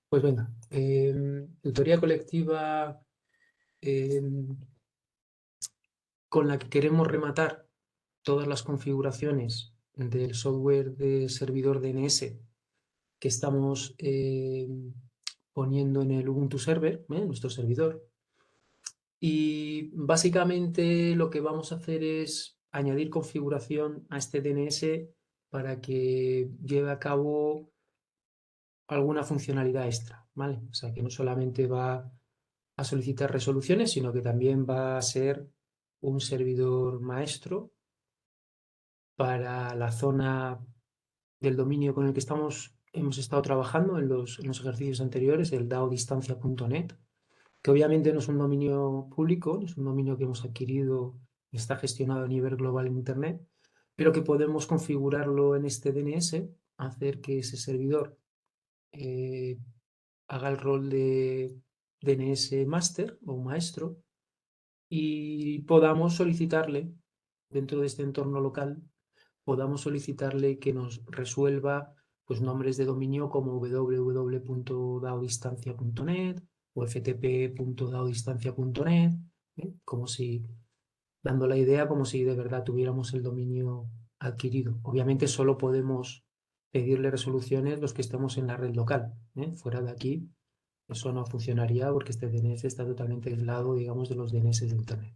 Pues venga, tutoría colectiva con la que queremos rematar todas las configuraciones del software de servidor DNS que estamos poniendo en el Ubuntu Server, nuestro servidor. Y básicamente lo que vamos a hacer es añadir configuración a este DNS para que lleve a cabo alguna funcionalidad extra, ¿vale? O sea, que no solamente va a solicitar resoluciones, sino que también va a ser un servidor maestro para la zona del dominio con el que hemos estado trabajando en los ejercicios anteriores, el daodistancia.net, que obviamente no es un dominio público, no es un dominio que hemos adquirido y está gestionado a nivel global en Internet, pero que podemos configurarlo en este DNS, hacer que ese servidor eh, haga el rol de DNS master o maestro y podamos solicitarle, dentro de este entorno local, podamos solicitarle que nos resuelva pues, nombres de dominio como www.daodistancia.net o ftp.daodistancia.net, como si, dando la idea como si de verdad tuviéramos el dominio adquirido. Obviamente solo podemos pedirle resoluciones los que estemos en la red local. Fuera de aquí, eso no funcionaría porque este DNS está totalmente aislado, digamos, de los DNS de Internet.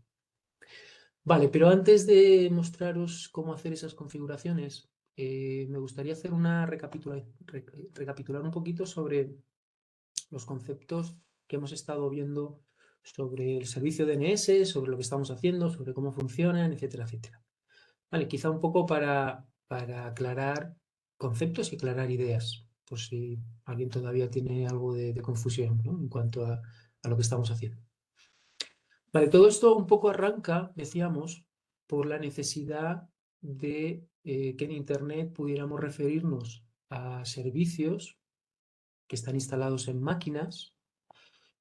Vale, pero antes de mostraros cómo hacer esas configuraciones, me gustaría hacer una recapitular un poquito sobre los conceptos que hemos estado viendo sobre el servicio DNS, sobre lo que estamos haciendo, sobre cómo funcionan, etcétera, etcétera. Vale, quizá un poco para aclarar conceptos y aclarar ideas, por si alguien todavía tiene algo de confusión, ¿no? En cuanto a lo que estamos haciendo. Vale, todo esto un poco arranca, decíamos, por la necesidad de que en Internet pudiéramos referirnos a servicios que están instalados en máquinas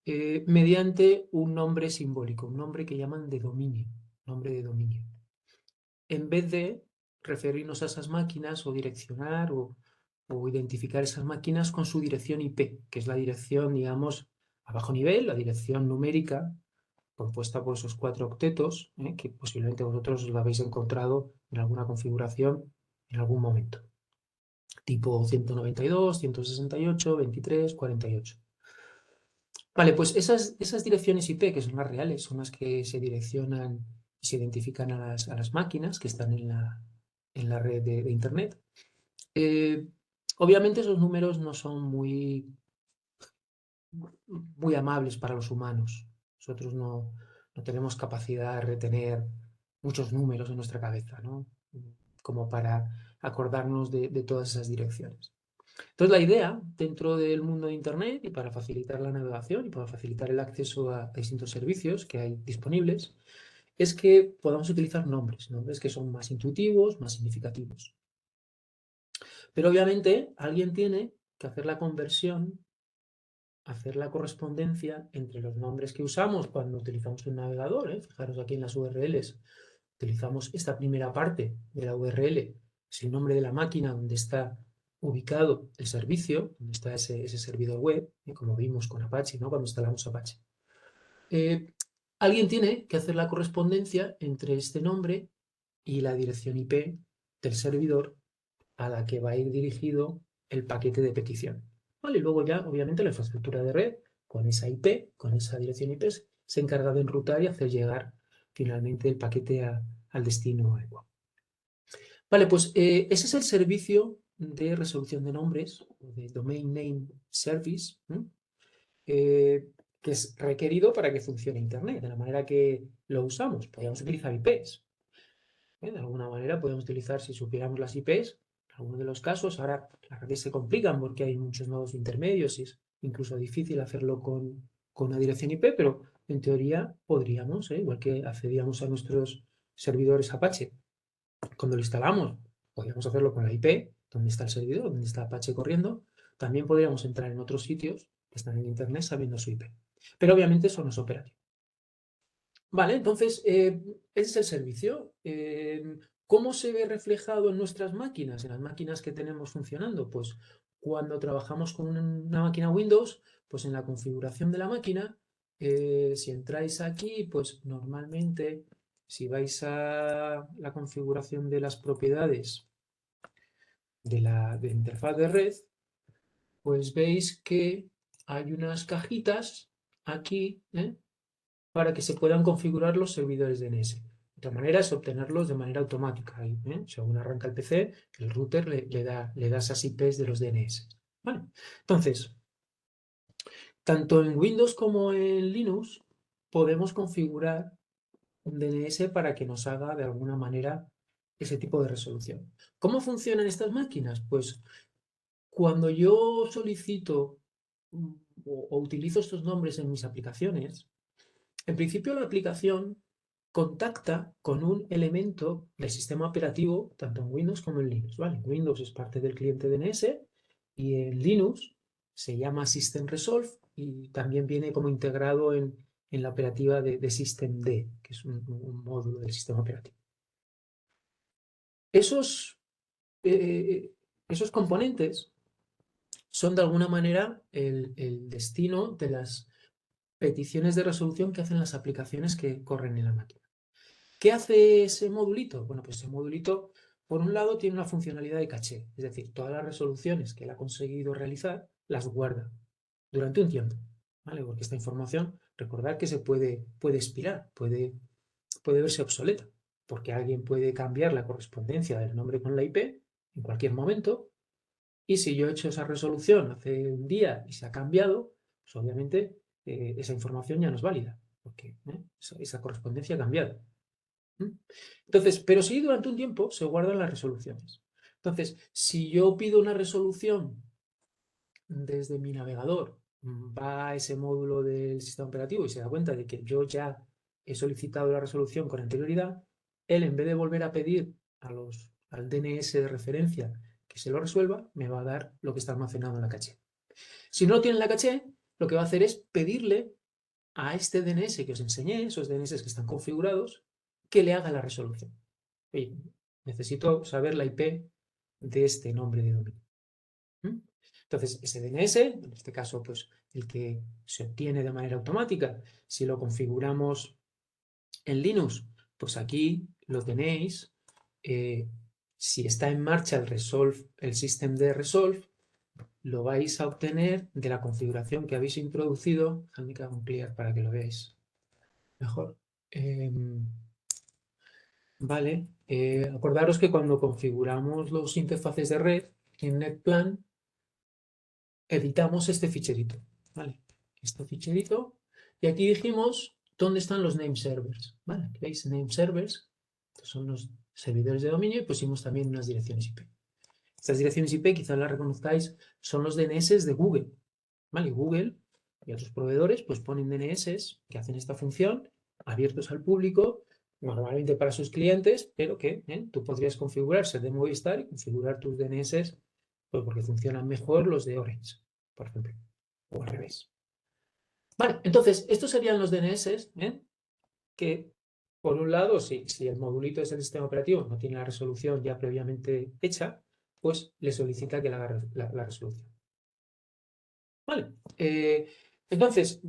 mediante un nombre simbólico, un nombre que llaman de dominio, nombre de dominio. En vez de referirnos a esas máquinas o direccionar o identificar esas máquinas con su dirección IP, que es la dirección, digamos, a bajo nivel, la dirección numérica compuesta por esos 4 octetos, que posiblemente vosotros lo habéis encontrado en alguna configuración en algún momento, tipo 192, 168, 23, 48. Vale, pues esas direcciones IP, que son las reales, son las que se direccionan y se identifican a las máquinas que están en la red de Internet. Obviamente esos números no son muy amables para los humanos. Nosotros no tenemos capacidad de retener muchos números en nuestra cabeza, ¿no? Como para acordarnos de todas esas direcciones. Entonces, la idea dentro del mundo de Internet y para facilitar la navegación y para facilitar el acceso a distintos servicios que hay disponibles es que podamos utilizar nombres que son más intuitivos, más significativos. Pero obviamente alguien tiene que hacer la conversión, hacer la correspondencia entre los nombres que usamos cuando utilizamos un navegador. Fijaros aquí en las URLs, utilizamos esta primera parte de la URL, es el nombre de la máquina donde está ubicado el servicio, donde está ese servidor web, como vimos con Apache, ¿no? Cuando instalamos Apache. Alguien tiene que hacer la correspondencia entre este nombre y la dirección IP del servidor a la que va a ir dirigido el paquete de petición. ¿Vale? Y luego ya, obviamente, la infraestructura de red, con esa IP, con esa dirección IP, se encarga de enrutar y hacer llegar finalmente el paquete al destino adecuado. Vale, pues ese es el servicio de resolución de nombres, de Domain Name Service, que es requerido para que funcione Internet, de la manera que lo usamos. Podríamos utilizar IPs. De alguna manera podemos utilizar, si supiéramos las IPs, en algunos de los casos, ahora las redes se complican porque hay muchos nodos intermedios y es incluso difícil hacerlo con una dirección IP, pero en teoría podríamos, igual que accedíamos a nuestros servidores Apache cuando lo instalamos, podríamos hacerlo con la IP, donde está el servidor, donde está Apache corriendo, también podríamos entrar en otros sitios que están en Internet sabiendo su IP. Pero obviamente eso no es operativo. Vale, entonces, ese es el servicio. ¿Cómo se ve reflejado en nuestras máquinas, en las máquinas que tenemos funcionando? Pues cuando trabajamos con una máquina Windows, pues en la configuración de la máquina, si entráis aquí, pues normalmente si vais a la configuración de las propiedades de la interfaz de red, pues veis que hay unas cajitas aquí, para que se puedan configurar los servidores DNS. Otra manera es obtenerlos de manera automática. Según arranca el PC, el router le da esas IPs de los DNS. ¿Vale? Entonces, tanto en Windows como en Linux podemos configurar un DNS para que nos haga de alguna manera ese tipo de resolución. ¿Cómo funcionan estas máquinas? Pues cuando yo solicito o utilizo estos nombres en mis aplicaciones, en principio la aplicación contacta con un elemento del sistema operativo tanto en Windows como en Linux. ¿Vale? En Windows es parte del cliente DNS y en Linux se llama System Resolve y también viene como integrado en la operativa de Systemd, que es un módulo del sistema operativo. Esos componentes son de alguna manera el destino de las peticiones de resolución que hacen las aplicaciones que corren en la máquina. ¿Qué hace ese modulito? Bueno, pues ese modulito, por un lado, tiene una funcionalidad de caché, es decir, todas las resoluciones que él ha conseguido realizar las guarda durante un tiempo, ¿vale? Porque esta información, recordad que se puede expirar, puede verse obsoleta, porque alguien puede cambiar la correspondencia del nombre con la IP en cualquier momento, y si yo he hecho esa resolución hace un día y se ha cambiado, pues obviamente esa información ya no es válida, porque esa correspondencia ha cambiado. Entonces, pero sí durante un tiempo se guardan las resoluciones. Entonces, si yo pido una resolución desde mi navegador, va a ese módulo del sistema operativo y se da cuenta de que yo ya he solicitado la resolución con anterioridad, él en vez de volver a pedir al DNS de referencia que se lo resuelva, me va a dar lo que está almacenado en la caché. Si no lo tiene en la caché, lo que va a hacer es pedirle a este DNS que os enseñé, esos DNS que están configurados, que le haga la resolución. Oye, necesito saber la IP de este nombre de dominio. Entonces, ese DNS, en este caso, pues el que se obtiene de manera automática, si lo configuramos en Linux, pues aquí lo tenéis. Si está en marcha el systemd resolve, lo vais a obtener de la configuración que habéis introducido. Déjame que haga un clear para que lo veáis mejor. Vale, acordaros que cuando configuramos los interfaces de red en NetPlan, editamos este ficherito, ¿vale? Este ficherito, y aquí dijimos dónde están los name servers, ¿vale? ¿Veis? Name servers, estos son los servidores de dominio, y pusimos también unas direcciones IP. Estas direcciones IP, quizás las reconozcáis, son los DNS de Google, ¿vale? Google y otros proveedores pues ponen DNS que hacen esta función, abiertos al público, normalmente para sus clientes, pero que tú podrías configurarse de Movistar y configurar tus DNS pues porque funcionan mejor los de Orange, por ejemplo, o al revés. Vale, entonces, estos serían los DNS que, por un lado, si el modulito es el sistema operativo, no tiene la resolución ya previamente hecha, pues le solicita que le haga la resolución. Vale, entonces,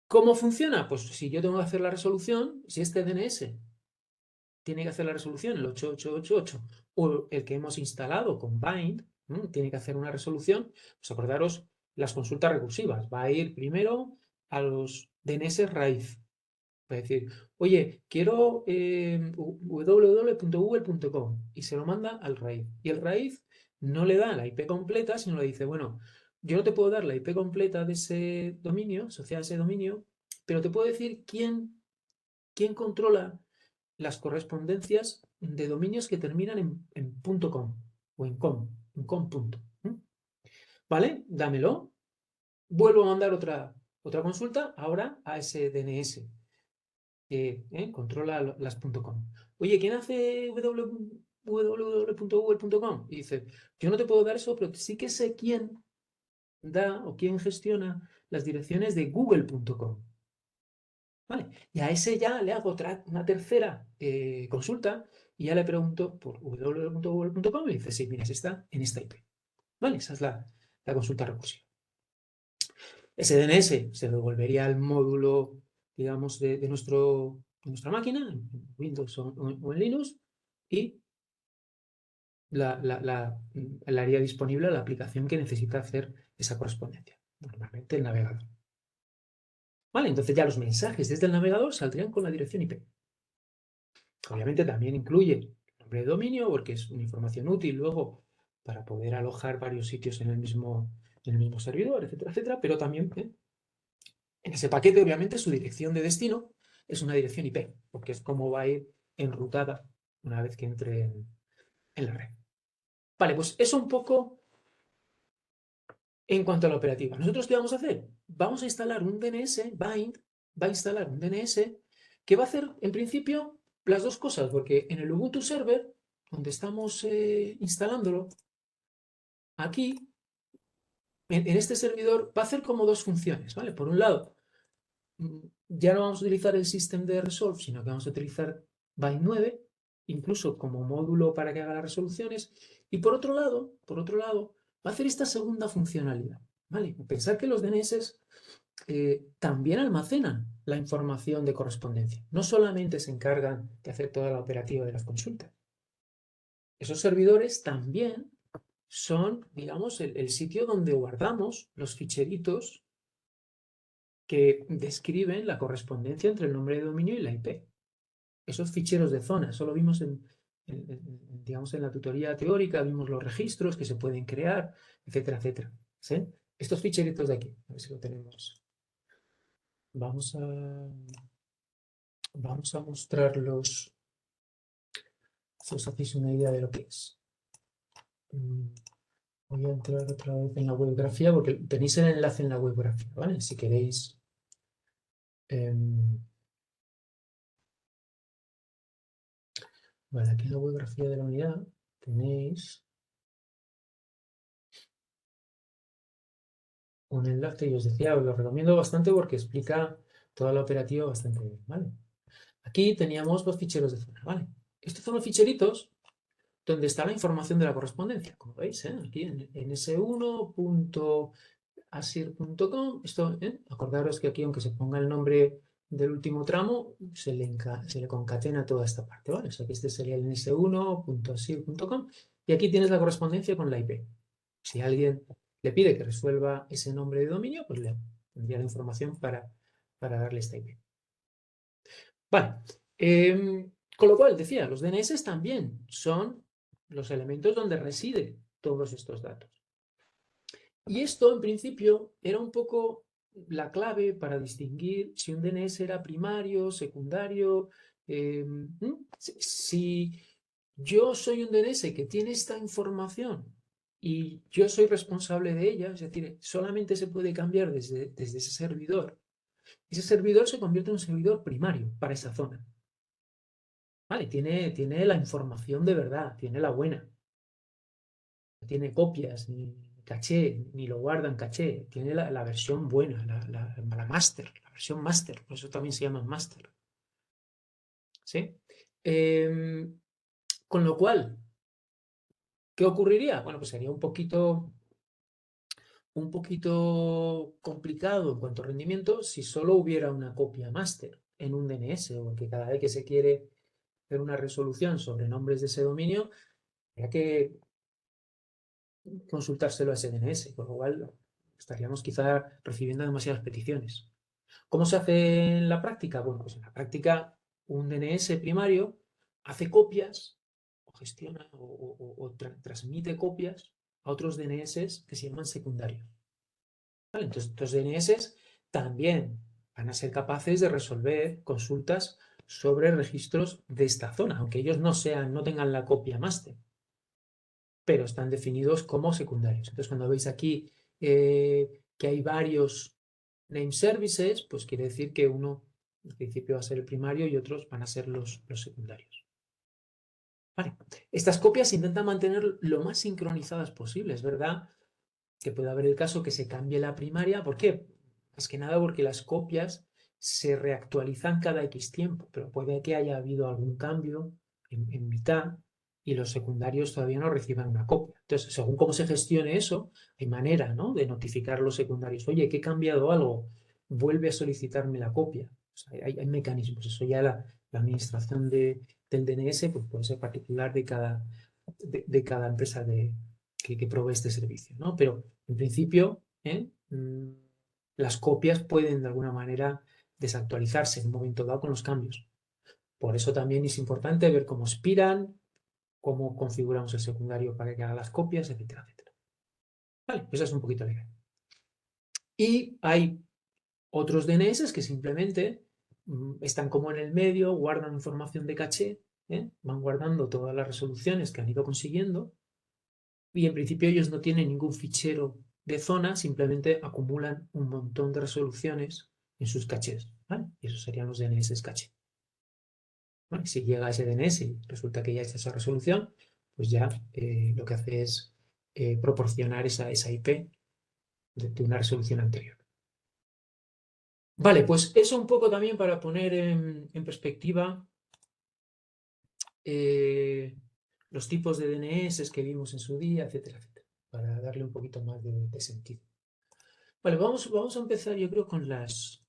¿cómo funciona? Pues si yo tengo que hacer la resolución, si este DNS tiene que hacer la resolución, el 8888, o el que hemos instalado con Bind, tiene que hacer una resolución, pues acordaros las consultas recursivas. Va a ir primero a los DNS raíz. Va a decir, oye, quiero www.google.com y se lo manda al raíz. Y el raíz no le da la IP completa, sino le dice, bueno, yo no te puedo dar la IP completa de ese dominio, asociada a ese dominio, pero te puedo decir quién controla las correspondencias de dominios que terminan en .com o en com punto. ¿Vale? Dámelo. Vuelvo a mandar otra consulta ahora a ese DNS que controla las .com. Oye, ¿quién hace www.google.com? Y dice, yo no te puedo dar eso, pero sí que sé quién da o quién gestiona las direcciones de google.com. ¿Vale? Y a ese ya le hago una tercera consulta y ya le pregunto por www.google.com y dice, sí, mira, está en esta IP. ¿Vale? Esa es la consulta recursiva. Ese DNS se devolvería al módulo, digamos, de nuestra máquina, en Windows o en Linux, y le haría disponible a la aplicación que necesita hacer esa correspondencia, normalmente el navegador. ¿Vale? Entonces ya los mensajes desde el navegador saldrían con la dirección IP. Obviamente también incluye el nombre de dominio, porque es una información útil luego para poder alojar varios sitios en el mismo servidor, etcétera, etcétera, pero también en ese paquete, obviamente, su dirección de destino es una dirección IP, porque es como va a ir enrutada una vez que entre en la red. Vale, pues eso un poco en cuanto a la operativa. ¿Nosotros qué vamos a hacer? Vamos a instalar un DNS, Bind va a instalar un DNS que va a hacer, en principio, las dos cosas, porque en el Ubuntu Server, donde estamos instalándolo, aquí, en este servidor, va a hacer como dos funciones, ¿vale? Por un lado, ya no vamos a utilizar el system de resolve, sino que vamos a utilizar Bind 9, incluso como módulo para que haga las resoluciones. Y por otro lado, va a hacer esta segunda funcionalidad. ¿Vale? Pensar que los DNS también almacenan la información de correspondencia. No solamente se encargan de hacer toda la operativa de las consultas. Esos servidores también son, digamos, el sitio donde guardamos los ficheritos que describen la correspondencia entre el nombre de dominio y la IP. Esos ficheros de zona, eso lo vimos digamos, en la tutoría teórica, vimos los registros que se pueden crear, etcétera, etcétera. ¿Sí? Estos ficheritos de aquí, a ver si lo tenemos. Vamos a mostrarlos, si os hacéis una idea de lo que es. Voy a entrar otra vez en la webgrafía porque tenéis el enlace en la webgrafía, ¿vale? Si queréis. Vale, aquí en la webgrafía de la unidad tenéis un enlace y os decía, os lo recomiendo bastante porque explica toda la operativa bastante bien, ¿vale? Aquí teníamos los ficheros de zona, ¿vale? Estos son los ficheritos donde está la información de la correspondencia, como veis, aquí en s1.asir.com, esto, acordaros que aquí, aunque se ponga el nombre del último tramo, se le concatena toda esta parte, ¿vale? O sea que este sería el s1.asir.com y aquí tienes la correspondencia con la IP. Si alguien le pide que resuelva ese nombre de dominio, pues le tendría la información para darle esta IP. Vale. Con lo cual, decía, los DNS también son los elementos donde residen todos estos datos. Y esto, en principio, era un poco la clave para distinguir si un DNS era primario, secundario. Si yo soy un DNS que tiene esta información y yo soy responsable de ella, es decir, solamente se puede cambiar desde ese servidor se convierte en un servidor primario para esa zona. Vale, tiene la información de verdad, tiene la buena. No tiene copias, ni caché, ni lo guarda en caché. Tiene la versión buena, la master, la versión master, por eso también se llama master. ¿Sí? Con lo cual, ¿qué ocurriría? Bueno, pues sería un poquito complicado en cuanto a rendimiento si solo hubiera una copia master en un DNS, o que cada vez que se quiere hacer una resolución sobre nombres de ese dominio, habría que consultárselo a ese DNS, con lo cual estaríamos quizá recibiendo demasiadas peticiones. ¿Cómo se hace en la práctica? Bueno, pues en la práctica un DNS primario hace copias o gestiona o transmite copias a otros DNS que se llaman secundarios. ¿Vale? Entonces, estos DNS también van a ser capaces de resolver consultas sobre registros de esta zona, aunque ellos no tengan la copia master, pero están definidos como secundarios. Entonces, cuando veis aquí que hay varios name services, pues quiere decir que uno en principio va a ser el primario y otros van a ser los secundarios. Vale. Estas copias se intentan mantener lo más sincronizadas posible. Es verdad que puede haber el caso que se cambie la primaria. ¿Por qué? Más que nada porque las copias se reactualizan cada X tiempo, pero puede que haya habido algún cambio en mitad y los secundarios todavía no reciban una copia. Entonces, según cómo se gestione eso, hay manera, ¿no?, de notificar a los secundarios. Oye, que he cambiado algo, vuelve a solicitarme la copia. O sea, hay mecanismos. Eso ya la administración del DNS pues, puede ser particular de cada empresa que provee este servicio, ¿no? Pero en principio, las copias pueden de alguna manera desactualizarse en un momento dado con los cambios. Por eso también es importante ver cómo expiran, cómo configuramos el secundario para que haga las copias, etcétera, etcétera. Vale, esa es un poquito la idea. Y hay otros DNS que simplemente están como en el medio, guardan información de caché, van guardando todas las resoluciones que han ido consiguiendo y en principio ellos no tienen ningún fichero de zona, simplemente acumulan un montón de resoluciones en sus cachés, ¿vale? Y esos serían los DNS caché. ¿Vale? Si llega a ese DNS y resulta que ya está esa resolución, pues ya lo que hace es proporcionar esa IP de una resolución anterior. Vale, pues eso un poco también para poner en perspectiva los tipos de DNS que vimos en su día, etcétera, etcétera, para darle un poquito más de sentido. Vale, vamos a empezar yo creo con las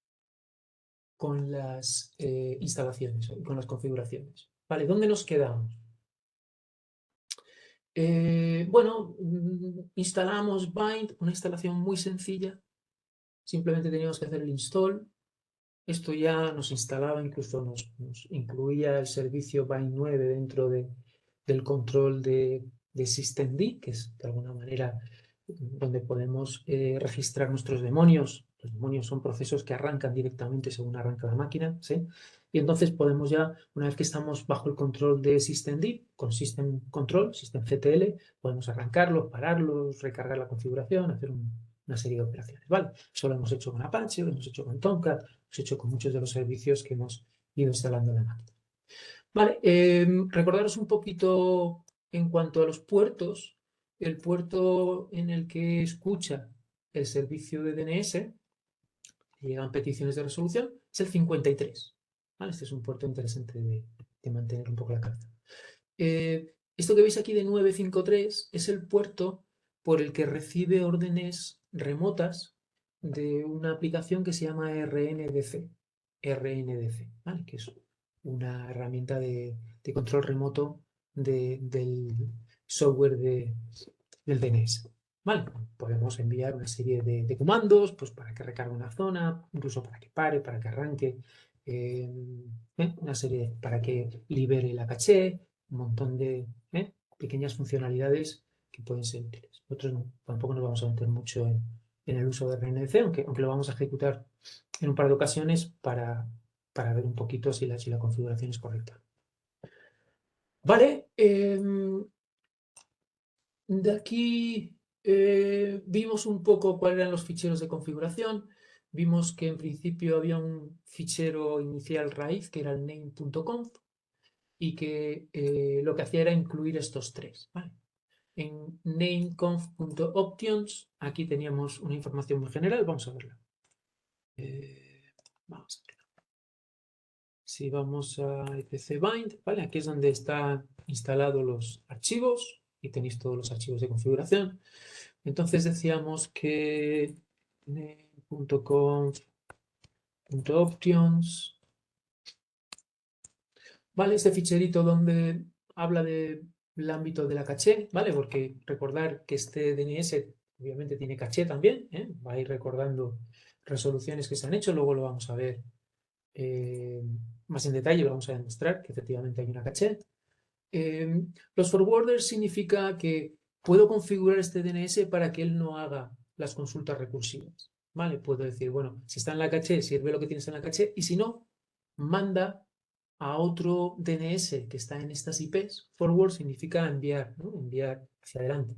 instalaciones, con las configuraciones. Vale, ¿dónde nos quedamos? Bueno, instalamos Bind, una instalación muy sencilla. Simplemente teníamos que hacer el install. Esto ya nos instalaba, incluso nos incluía el servicio Bind 9 dentro del control de systemd, que es de alguna manera donde podemos registrar nuestros demonios. Los demonios son procesos que arrancan directamente según arranca la máquina, ¿sí? Y entonces podemos ya, una vez que estamos bajo el control de systemd, con system control, systemctl, podemos arrancarlos, pararlos, recargar la configuración, hacer una serie de operaciones, ¿vale? Eso lo hemos hecho con Apache, lo hemos hecho con Tomcat, lo hemos hecho con muchos de los servicios que hemos ido instalando en la máquina. Vale, recordaros un poquito en cuanto a los puertos. El puerto en el que escucha el servicio de DNS, llegan peticiones de resolución, es el 53. ¿Vale? Este es un puerto interesante de mantener un poco la cabeza. Esto que veis aquí de 953 es el puerto por el que recibe órdenes remotas de una aplicación que se llama RNDC, ¿vale? Que es una herramienta de control remoto del software del DNS. ¿Vale? Podemos enviar una serie de comandos pues, para que recargue una zona, incluso para que pare, para que arranque, una serie para que libere la caché, un montón de pequeñas funcionalidades que pueden ser útiles. Nosotros tampoco nos vamos a meter mucho en el uso de RNC, aunque lo vamos a ejecutar en un par de ocasiones para ver un poquito si la configuración es correcta. Vale, de aquí vimos un poco cuáles eran los ficheros de configuración. Vimos que en principio había un fichero inicial raíz que era el name.conf y que lo que hacía era incluir estos tres. ¿Vale? En nameconf.options aquí teníamos una información muy general, vamos a verla. Vamos a ver. Si vamos a etc bind, ¿vale? Aquí es donde están instalados los archivos y tenéis todos los archivos de configuración. Entonces decíamos que name.conf.options, ¿vale? Este ficherito donde habla del ámbito de la caché, ¿vale? Porque recordar que este DNS obviamente tiene caché también, va a ir recordando resoluciones que se han hecho, luego lo vamos a ver más en detalle, lo vamos a demostrar que efectivamente hay una caché. Los forwarders significa que puedo configurar este DNS para que él no haga las consultas recursivas, ¿vale? Puedo decir, bueno, si está en la caché, sirve lo que tienes en la caché, y si no, manda a otro DNS que está en estas IPs. Forward significa enviar, ¿no? Enviar hacia adelante,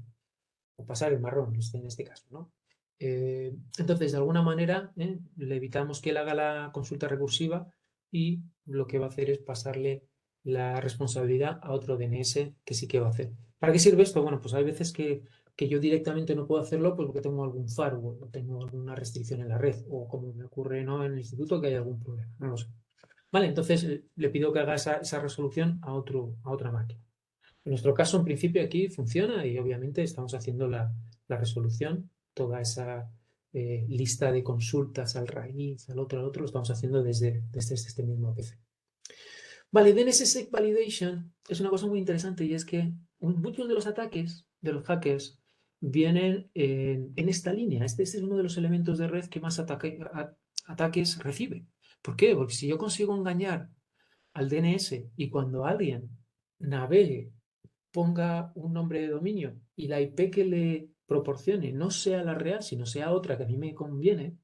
o pasar el marrón, en este caso, ¿no? Entonces, de alguna manera, le evitamos que él haga la consulta recursiva y lo que va a hacer es pasarle la responsabilidad a otro DNS que sí que va a hacer. ¿Para qué sirve esto? Bueno, pues hay veces que yo directamente no puedo hacerlo pues porque tengo algún firewall o tengo alguna restricción en la red o como me ocurre, ¿no?, en el instituto, que hay algún problema, no lo sé. Vale, entonces le pido que haga esa resolución a otra máquina. En nuestro caso, en principio, aquí funciona y obviamente estamos haciendo la resolución, toda esa lista de consultas al raíz, al otro, lo estamos haciendo desde este mismo PC. Vale, DNSSEC Validation es una cosa muy interesante y es que muchos de los ataques de los hackers vienen en esta línea. Este es uno de los elementos de red que más ataques recibe. ¿Por qué? Porque si yo consigo engañar al DNS y cuando alguien navegue, ponga un nombre de dominio y la IP que le proporcione no sea la real, sino sea otra que a mí me conviene,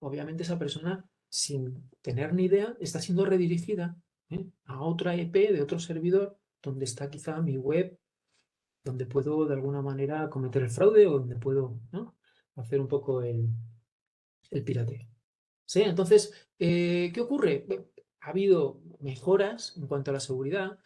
obviamente esa persona, sin tener ni idea, está siendo redirigida a otra IP de otro servidor donde está quizá mi web, donde puedo de alguna manera cometer el fraude o donde puedo, ¿no?, hacer un poco el pirateo. ¿Sí? Entonces, ¿qué ocurre? Ha habido mejoras en cuanto a la seguridad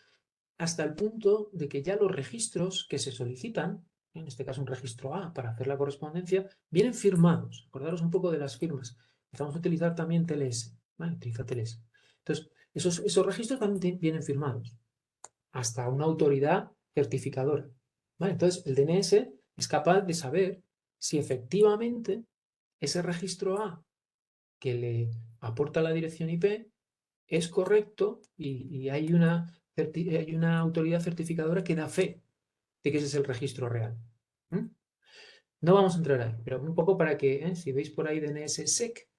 hasta el punto de que ya los registros que se solicitan, en este caso un registro A para hacer la correspondencia, vienen firmados. Acordaros un poco de las firmas. Empezamos a utilizar también TLS. ¿Vale? Utiliza TLS. Entonces, esos registros también vienen firmados hasta una autoridad certificadora. ¿Vale? Entonces, el DNS es capaz de saber si efectivamente ese registro A que le aporta la dirección IP es correcto y hay una autoridad certificadora que da fe de que ese es el registro real. ¿Mm? No vamos a entrar ahí, pero un poco para que, si veis por ahí DNSSEC,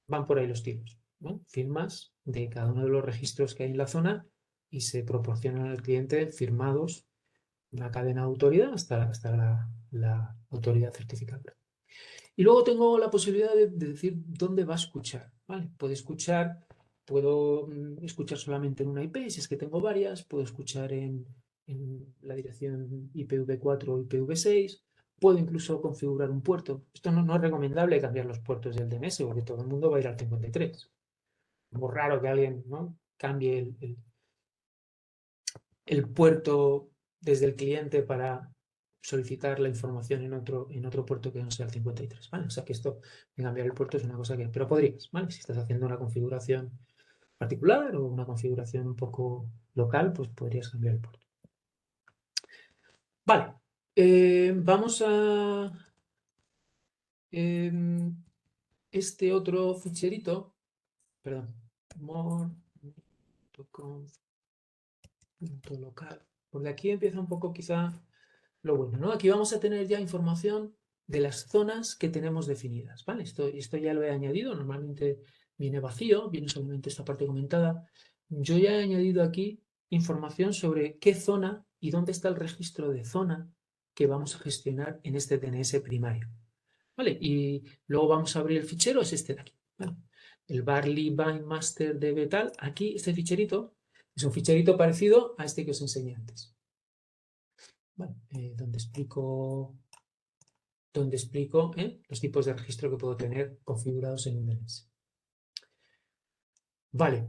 van por ahí los tiros, ¿no? Firmas de cada uno de los registros que hay en la zona y se proporcionan al cliente firmados, una cadena de autoridad hasta la autoridad certificadora. Y luego tengo la posibilidad de decir dónde va a escuchar, ¿vale? Puedo escuchar solamente en una IP, si es que tengo varias, puedo escuchar en la dirección IPv4 o IPv6, puedo incluso configurar un puerto. Esto no es recomendable cambiar los puertos del DNS porque todo el mundo va a ir al 53. Es muy raro que alguien, ¿no?, cambie el puerto desde el cliente para solicitar la información en otro puerto que no sea el 53, ¿vale? O sea que esto de cambiar el puerto es una cosa que, pero podrías, ¿vale? Si estás haciendo una configuración particular o una configuración un poco local, pues podrías cambiar el puerto. Vale, vamos a este otro ficherito, perdón, more.conf.local, porque aquí empieza un poco quizá lo bueno, ¿no? Aquí vamos a tener ya información de las zonas que tenemos definidas, ¿vale? Esto ya lo he añadido, normalmente viene vacío, viene solamente esta parte comentada. Yo ya he añadido aquí información sobre qué zona y dónde está el registro de zona que vamos a gestionar en este DNS primario, ¿vale? Y luego vamos a abrir el fichero, es este de aquí, ¿vale? El Barley Bind Master de Betal, aquí este ficherito es un ficherito parecido a este que os enseñé antes. Bueno, donde explico los tipos de registro que puedo tener configurados en un DNS. Vale.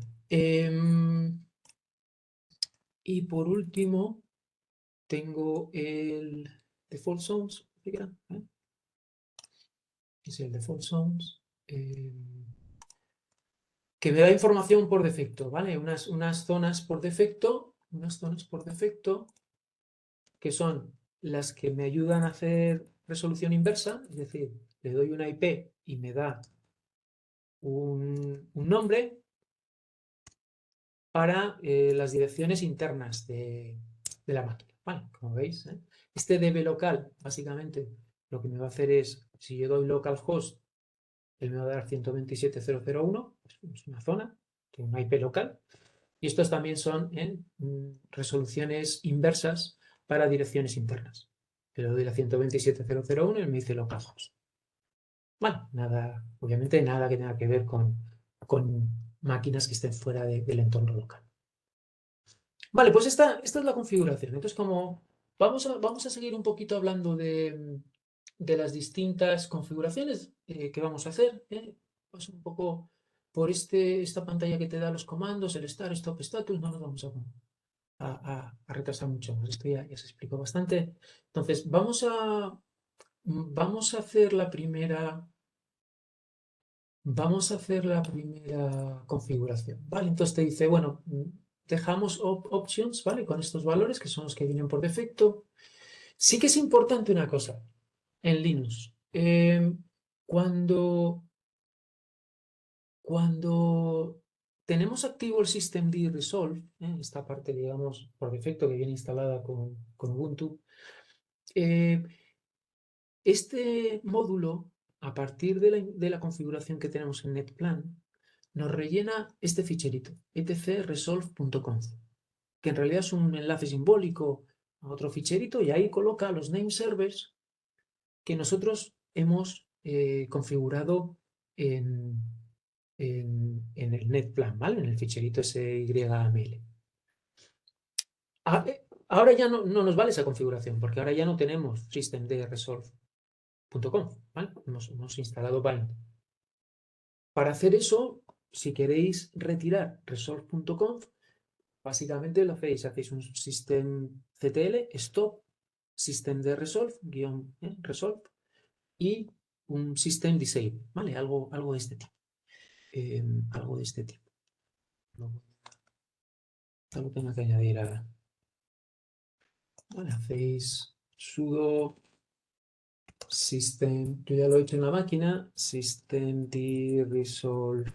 Y por último, tengo el default zones. Es el default zones. Que me da información por defecto, ¿vale? Unas zonas por defecto, que son las que me ayudan a hacer resolución inversa, es decir, le doy una IP y me da un nombre para las direcciones internas de la máquina. Vale, como veis, este DB local, básicamente, lo que me va a hacer es, si yo doy localhost, él me va a dar 127.0.0.1, es una zona, tiene una IP local, y estos también son resoluciones inversas para direcciones internas. Le doy la 127.0.0.1 y me dice localhost. Bueno, nada, obviamente nada que tenga que ver con máquinas que estén fuera del entorno local. Vale, pues esta es la configuración. Entonces, como vamos a seguir un poquito hablando de las distintas configuraciones que vamos a hacer. Pues un poco por esta pantalla que te da los comandos, el start, stop, status, no nos vamos a retrasar mucho más. Esto ya se explicó bastante. Entonces, vamos a hacer la primera. Vamos a hacer la primera configuración, ¿vale? Entonces te dice, bueno, dejamos options, ¿vale? Con estos valores que son los que vienen por defecto. Sí que es importante una cosa en Linux. Cuando tenemos activo el systemd resolve, esta parte, digamos, por defecto que viene instalada con Ubuntu, este módulo, a partir de la configuración que tenemos en NetPlan, nos rellena este ficherito, etcresolve.conf, que en realidad es un enlace simbólico a otro ficherito y ahí coloca los name servers que nosotros hemos configurado en el NetPlan, ¿vale? En el ficherito SYAML. Ahora ya no nos vale esa configuración, porque ahora ya no tenemos systemdresolve.conf, ¿vale? Hemos instalado Bind. Para hacer eso, si queréis retirar resolve.conf, básicamente lo hacéis un systemctl stop systemdresolve resolve y un system disable, ¿vale? Algo de este tipo. Algo de este tipo. Algo tengo que añadir ahora. Vale, hacéis sudo system, yo ya lo he hecho en la máquina, systemdresolve,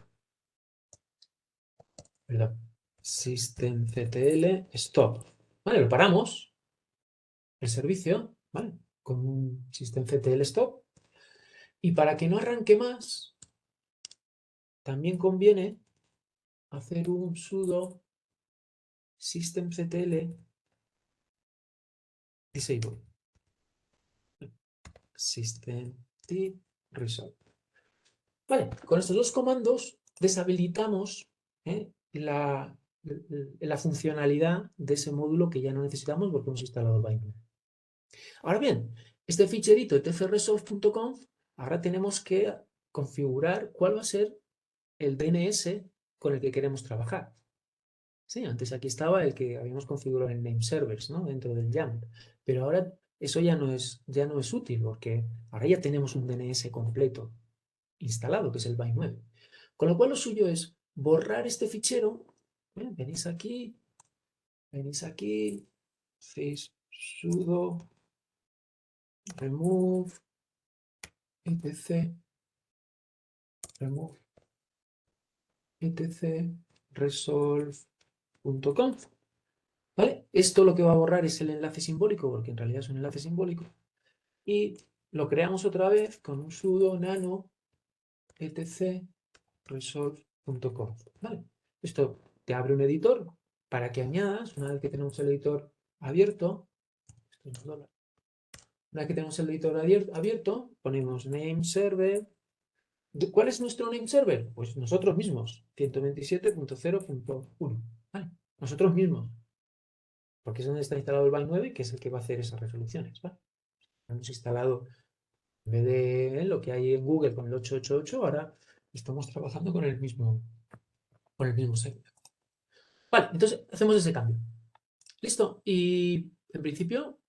perdón, systemctl stop. Vale, lo paramos, el servicio, ¿vale? Con un systemctl stop. Y para que no arranque más, también conviene hacer un sudo systemctl disable. Systemdresolve. Vale, con estos dos comandos deshabilitamos la funcionalidad de ese módulo que ya no necesitamos porque hemos instalado Bind. Ahora bien, este ficherito etcresolve.conf, ahora tenemos que configurar cuál va a ser el DNS con el que queremos trabajar. Sí, antes aquí estaba el que habíamos configurado en name servers, ¿no? Dentro del YAML. Pero ahora eso ya no es útil porque ahora ya tenemos un DNS completo instalado, que es el Bind 9. Con lo cual lo suyo es borrar este fichero. Venís aquí, hacéis sudo remove etc remove etc resolve.conf. ¿Vale? Esto lo que va a borrar es el enlace simbólico, porque en realidad es un enlace simbólico. Y lo creamos otra vez con un sudo nano etc resolve.conf. ¿Vale? Esto te abre un editor para que añadas, una vez que tenemos el editor abierto, una vez que tenemos el editor abierto, ponemos name server. ¿Cuál es nuestro name server? Pues nosotros mismos, 127.0.1. ¿Vale? Nosotros mismos, porque es donde está instalado el Bind 9, que es el que va a hacer esas resoluciones. ¿Vale? Hemos instalado, en vez de lo que hay en Google con el 888, ahora estamos trabajando con el mismo servidor. Vale, entonces hacemos ese cambio. Listo. Y en principio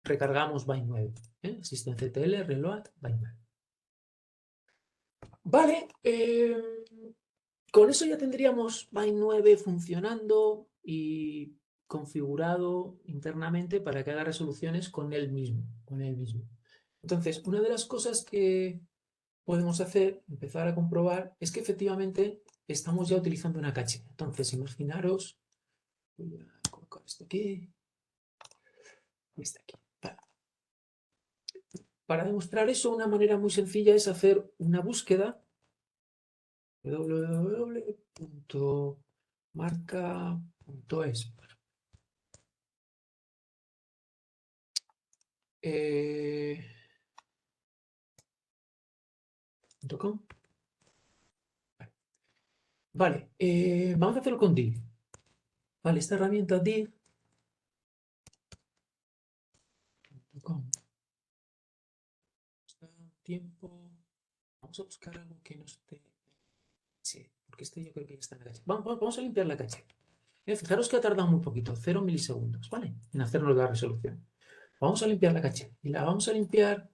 recargamos Bind 9. Systemctl reload Bind 9. Vale. Con eso ya tendríamos Bind 9 funcionando y configurado internamente para que haga resoluciones con él mismo. Entonces, una de las cosas que podemos hacer, empezar a comprobar, es que efectivamente estamos ya utilizando una caché. Entonces, imaginaros, voy a colocar esto aquí y este aquí. Vale. Para demostrar eso, una manera muy sencilla es hacer una búsqueda www.marca.es. .com. Vale, vamos a hacerlo con dig. Vale, esta herramienta dig.com. Tiempo. Vamos a buscar algo que no esté. Sí, porque este yo creo que ya está en la caché. Vamos a limpiar la caché. Fijaros que ha tardado muy poquito, 0 milisegundos, ¿vale? En hacernos la resolución. Vamos a limpiar la caché y la vamos a limpiar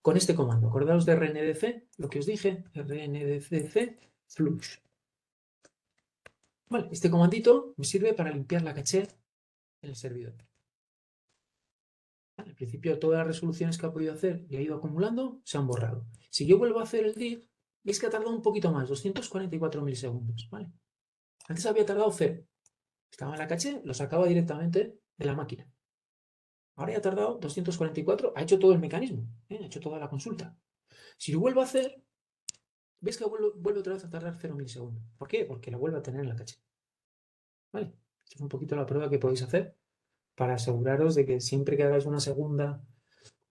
con este comando. Acordaos de rndc, lo que os dije, rndc flush. Vale, este comandito me sirve para limpiar la caché en el servidor. Vale, al principio todas las resoluciones que ha podido hacer y ha ido acumulando se han borrado. Si yo vuelvo a hacer el dig, veis que ha tardado un poquito más, 244 milisegundos. ¿Vale? Antes había tardado 0. Estaba en la caché, lo sacaba directamente de la máquina. Ahora ya ha tardado 244, ha hecho todo el mecanismo, ha hecho toda la consulta. Si lo vuelvo a hacer, ves que vuelve otra vez a tardar 0 milisegundos. ¿Por qué? Porque la vuelve a tener en la caché. ¿Vale? Esta es un poquito la prueba que podéis hacer para aseguraros de que siempre que hagáis una segunda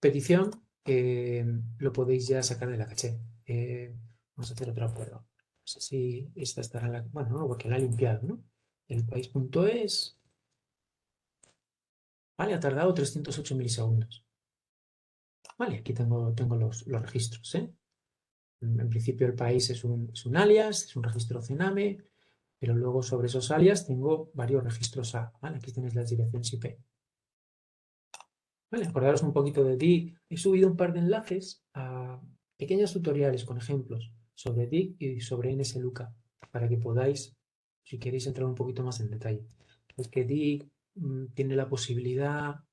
petición, lo podéis ya sacar de la caché. Vamos a hacer otra prueba. No sé si esta estará en la... Bueno, no, porque la ha limpiado, ¿no? El país.es. Vale, ha tardado 308 milisegundos. Vale, aquí tengo los registros, ¿eh? En principio el país es un alias, es un registro CENAME, pero luego sobre esos alias tengo varios registros A. ¿Vale? Aquí tenéis las direcciones IP. Vale, acordaros un poquito de DIG. He subido un par de enlaces a pequeños tutoriales con ejemplos sobre DIG y sobre NSLookup para que podáis, si queréis, entrar un poquito más en detalle. Es que DIG tiene la posibilidad...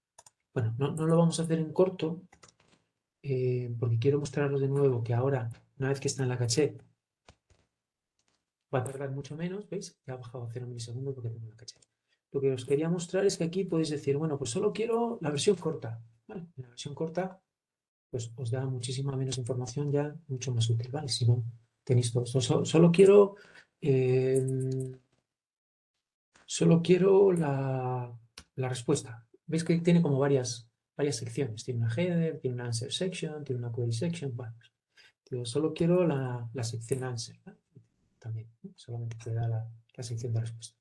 Bueno, no lo vamos a hacer en corto porque quiero mostraros de nuevo que ahora, una vez que está en la caché, va a tardar mucho menos, ¿veis? Ya ha bajado a 0 milisegundos porque tengo la caché. Lo que os quería mostrar es que aquí podéis decir, bueno, pues solo quiero la versión corta. ¿Vale? La versión corta pues os da muchísima menos información ya, mucho más útil, ¿vale? Si no tenéis todo esto. Eh, solo quiero la respuesta. Veis que tiene como varias secciones. Tiene una header, tiene una answer section, tiene una query section. Bueno, solo quiero la sección answer, ¿vale? También, ¿no? Solamente te da la sección de respuesta.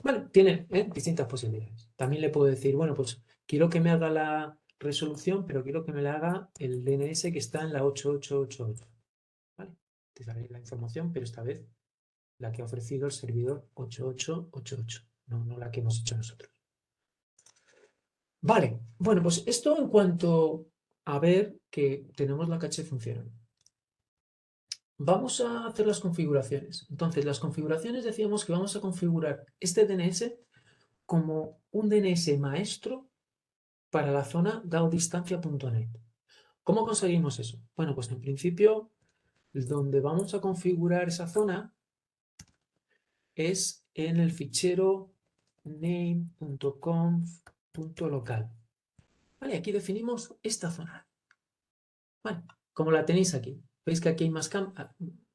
Vale, tiene distintas posibilidades. También le puedo decir, bueno, pues quiero que me haga la resolución, pero quiero que me la haga el DNS que está en la 8888. ¿Vale? Te daré la información, pero esta vez la que ha ofrecido el servidor 8888, no la que hemos hecho nosotros. Vale, bueno, pues esto en cuanto a ver que tenemos la caché funcionando. Vamos a hacer las configuraciones. Entonces, las configuraciones decíamos que vamos a configurar este DNS como un DNS maestro para la zona daodistancia.net. ¿Cómo conseguimos eso? Bueno, pues en principio, donde vamos a configurar esa zona es en el fichero name.conf.local. Vale, aquí definimos esta zona. Vale, como la tenéis aquí. Veis que aquí hay más campos.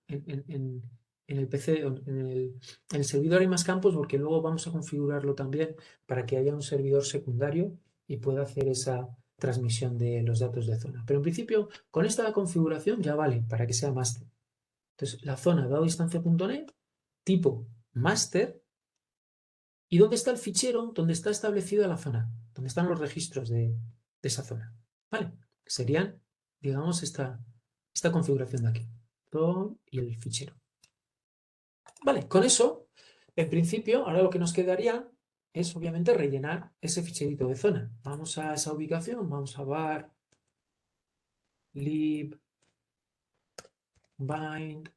En el PC, en el servidor hay más campos porque luego vamos a configurarlo también para que haya un servidor secundario y pueda hacer esa transmisión de los datos de zona. Pero en principio, con esta configuración ya vale para que sea master. Entonces, la zona daodistancia.net, tipo master, ¿y dónde está el fichero donde está establecida la zona? Donde están los registros de esa zona. ¿Vale? Serían, digamos, esta configuración de aquí. Y el fichero. Vale, con eso, en principio, ahora lo que nos quedaría es obviamente rellenar ese ficherito de zona. Vamos a esa ubicación, vamos a var lib bind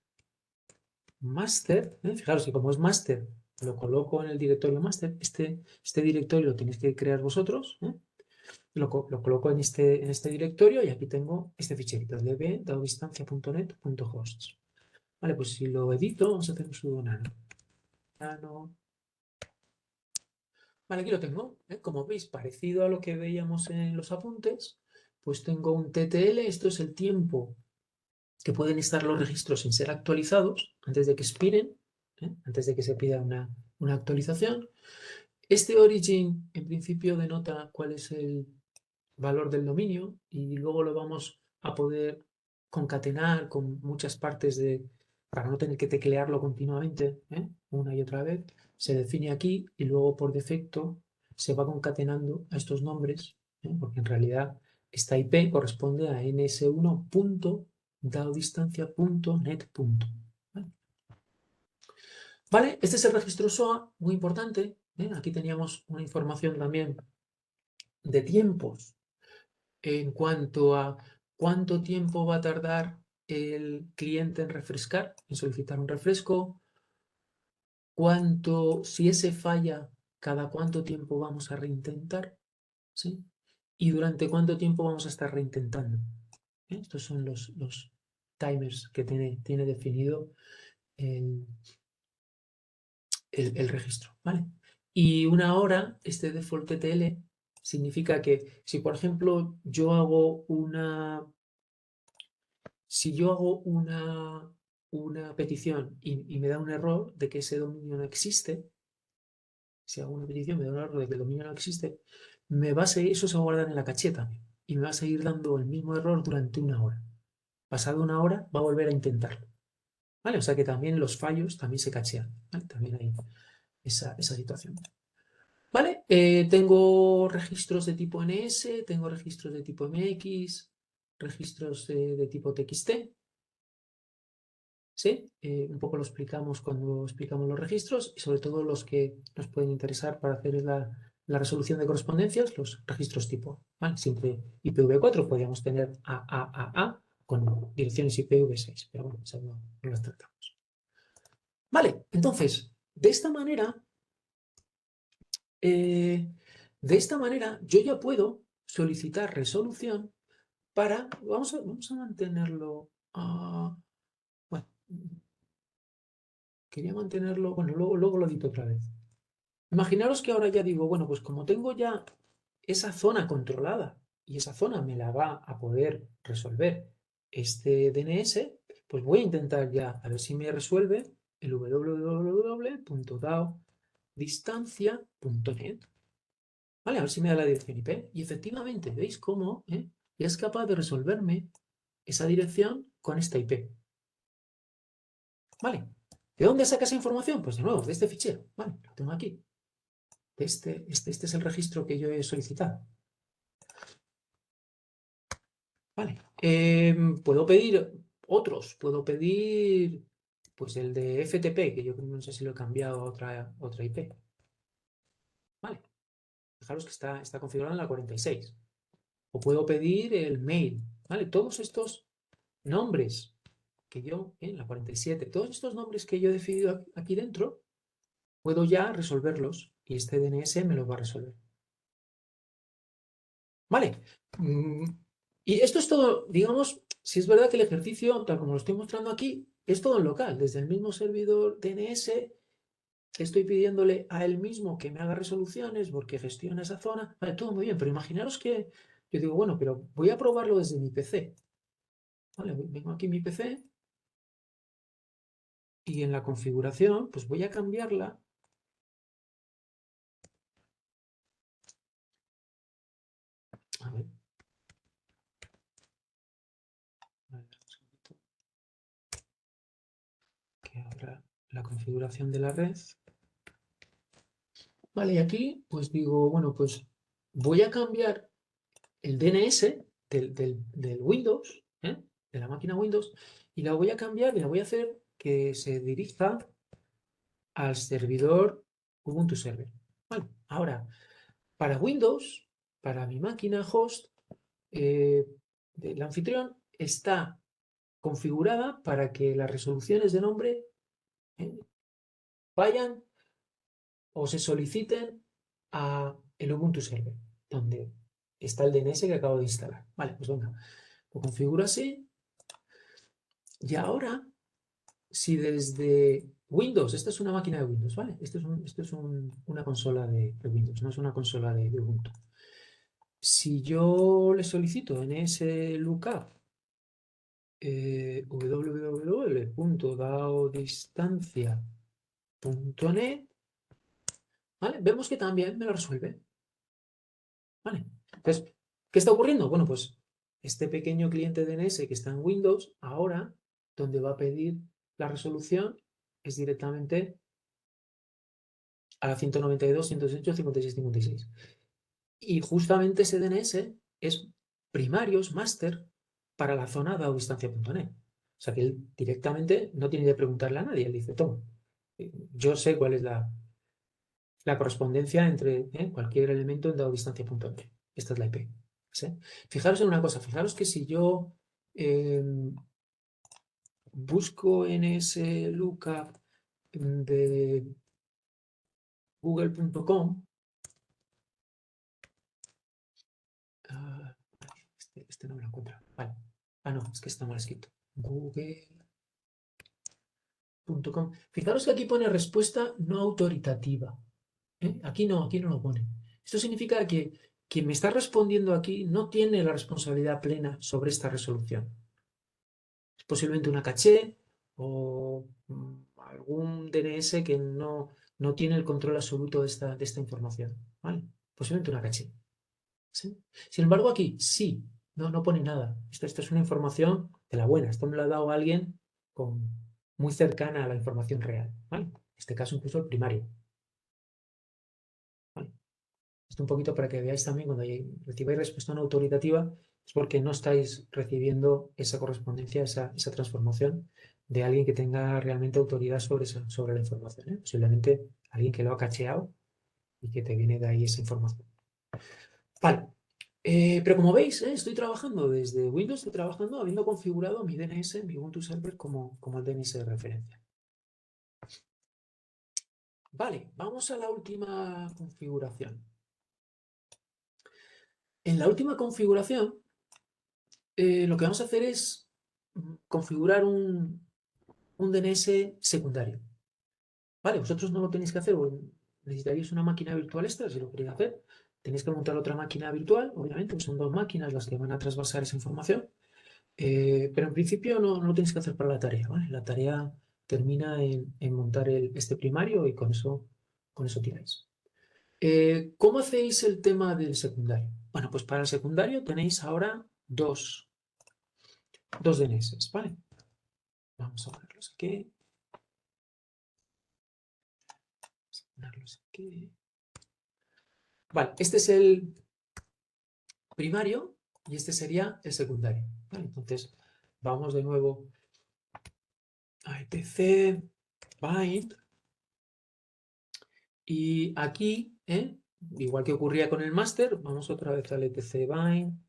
master. Fijaros que como es master, lo coloco en el directorio master. Este directorio lo tenéis que crear vosotros. Lo coloco en este directorio y aquí tengo este ficherito, db daodistancia.net.hosts. Vale, pues si lo edito, vamos a hacer un sudo nano. Vale, aquí lo tengo. Como veis, parecido a lo que veíamos en los apuntes, pues tengo un TTL, esto es el tiempo que pueden estar los registros sin ser actualizados antes de que expiren, antes de que se pida una actualización. Este origin, en principio, denota cuál es el valor del dominio y luego lo vamos a poder concatenar con muchas partes para no tener que teclearlo continuamente, una y otra vez. Se define aquí y luego por defecto se va concatenando a estos nombres, porque en realidad esta IP corresponde a ns1.daodistancia.net. ¿Vale? Este es el registro SOA, muy importante. Aquí teníamos una información también de tiempos en cuanto a cuánto tiempo va a tardar el cliente en refrescar, en solicitar un refresco, si ese falla, cada cuánto tiempo vamos a reintentar, ¿sí? Y durante cuánto tiempo vamos a estar reintentando. Estos son los timers que tiene definido el, el registro, ¿vale? Y una hora, este default TTL, significa que si, por ejemplo, yo hago una petición y me da un error de que ese dominio no existe, si hago una petición me da un error de que el dominio no existe, eso se va a guardar en la caché también y me va a seguir dando el mismo error durante una hora. Pasado una hora va a volver a intentarlo, ¿vale? O sea que también los fallos también se cachean, ¿vale? También hay esa situación. ¿Vale? Tengo registros de tipo NS, tengo registros de tipo MX, registros de tipo TXT, ¿sí? Un poco lo explicamos cuando explicamos los registros y sobre todo los que nos pueden interesar para hacer la resolución de correspondencias, los registros tipo, ¿vale? Siempre IPv4 podríamos tener AAAA con direcciones IPv6, pero bueno, eso no las tratamos. Vale, entonces, de esta manera yo ya puedo solicitar resolución para, vamos a mantenerlo, bueno, quería mantenerlo, bueno, luego lo edito otra vez. Imaginaros que ahora ya digo, bueno, pues como tengo ya esa zona controlada y esa zona me la va a poder resolver este DNS, pues voy a intentar ya a ver si me resuelve el www.daodistancia.net. Vale, a ver si me da la dirección IP. Y efectivamente, ¿veis cómo ya es capaz de resolverme esa dirección con esta IP? Vale. ¿De dónde saca esa información? Pues de nuevo, de este fichero. Vale, lo tengo aquí. Este es el registro que yo he solicitado. Vale. Puedo pedir otros. Puedo pedir pues el de FTP, que yo no sé si lo he cambiado a otra IP. Vale. Fijaros que está configurado en la 46. O puedo pedir el mail. Vale, todos estos nombres que yo, en la 47, todos estos nombres que yo he definido aquí dentro, puedo ya resolverlos y este DNS me los va a resolver. Vale. Y esto es todo, digamos, si es verdad que el ejercicio, tal como lo estoy mostrando aquí, es todo en local. Desde el mismo servidor DNS estoy pidiéndole a él mismo que me haga resoluciones porque gestiona esa zona. Vale, todo muy bien, pero imaginaros que yo digo, bueno, pero voy a probarlo desde mi PC. Vale, vengo aquí a mi PC y en la configuración, pues voy a cambiarla. A ver. Que abra la configuración de la red. Vale, y aquí pues digo, bueno, pues voy a cambiar el DNS del Windows, de la máquina Windows, y la voy a cambiar y la voy a hacer que se dirija al servidor Ubuntu Server. Vale, ahora, para Windows, para mi máquina host, el anfitrión está configurada para que las resoluciones de nombre vayan o se soliciten a el Ubuntu Server, donde está el DNS que acabo de instalar. Vale, pues venga, lo configuro así. Y ahora, si desde Windows, esta es una máquina de Windows, ¿vale? Esto es una consola de Windows, no es una consola de Ubuntu. Si yo le solicito en ese lookup www.daodistancia.net, ¿vale? Vemos que también me lo resuelve. ¿Vale? Entonces, ¿qué está ocurriendo? Bueno, pues este pequeño cliente DNS que está en Windows, ahora, donde va a pedir la resolución, es directamente a la 192.168.56.56. Y justamente ese DNS es primario, es máster, para la zona daodistancia.net. O sea que él directamente no tiene que preguntarle a nadie, él dice, toma, yo sé cuál es la correspondencia entre cualquier elemento en daodistancia.net. Esta es la IP. ¿Sí? Fijaros en una cosa, fijaros que si yo busco en ese lookup de google.com. Este no me lo encuentro. Vale. Ah, no, es que está mal escrito. Google.com. Fijaros que aquí pone respuesta no autoritativa. Aquí no lo pone. Esto significa que quien me está respondiendo aquí no tiene la responsabilidad plena sobre esta resolución. Es posiblemente una caché o algún DNS que no tiene el control absoluto de esta información. ¿Vale? Posiblemente una caché. ¿Sí? Sin embargo, aquí sí, no pone nada. Esto es una información de la buena. Esto me lo ha dado alguien muy cercana a la información real. ¿Vale? En este caso, incluso el primario. ¿Vale? Esto un poquito para que veáis también cuando recibáis respuesta no autoritativa, es porque no estáis recibiendo esa correspondencia, esa transformación de alguien que tenga realmente autoridad sobre la información. ¿eh? Posiblemente alguien que lo ha cacheado y que te viene de ahí esa información. Vale. Pero como veis, estoy trabajando desde Windows, estoy trabajando habiendo configurado mi DNS, mi Ubuntu Server como el DNS de referencia. Vale, vamos a la última configuración. En la última configuración, lo que vamos a hacer es configurar un DNS secundario. Vale, vosotros no lo tenéis que hacer, necesitaríais una máquina virtual extra si lo queréis hacer. Tenéis que montar otra máquina virtual, obviamente, pues son dos máquinas las que van a trasvasar esa información. Pero en principio no lo tenéis que hacer para la tarea, ¿vale? La tarea termina en montar este primario y con eso tiráis. ¿Cómo hacéis el tema del secundario? Bueno, pues para el secundario tenéis ahora dos DNS, ¿vale? Vamos a ponerlos aquí. Vale, este es el primario y este sería el secundario. ¿Vale? Entonces, vamos de nuevo a etc bind y aquí, igual que ocurría con el master, vamos otra vez al etc bind.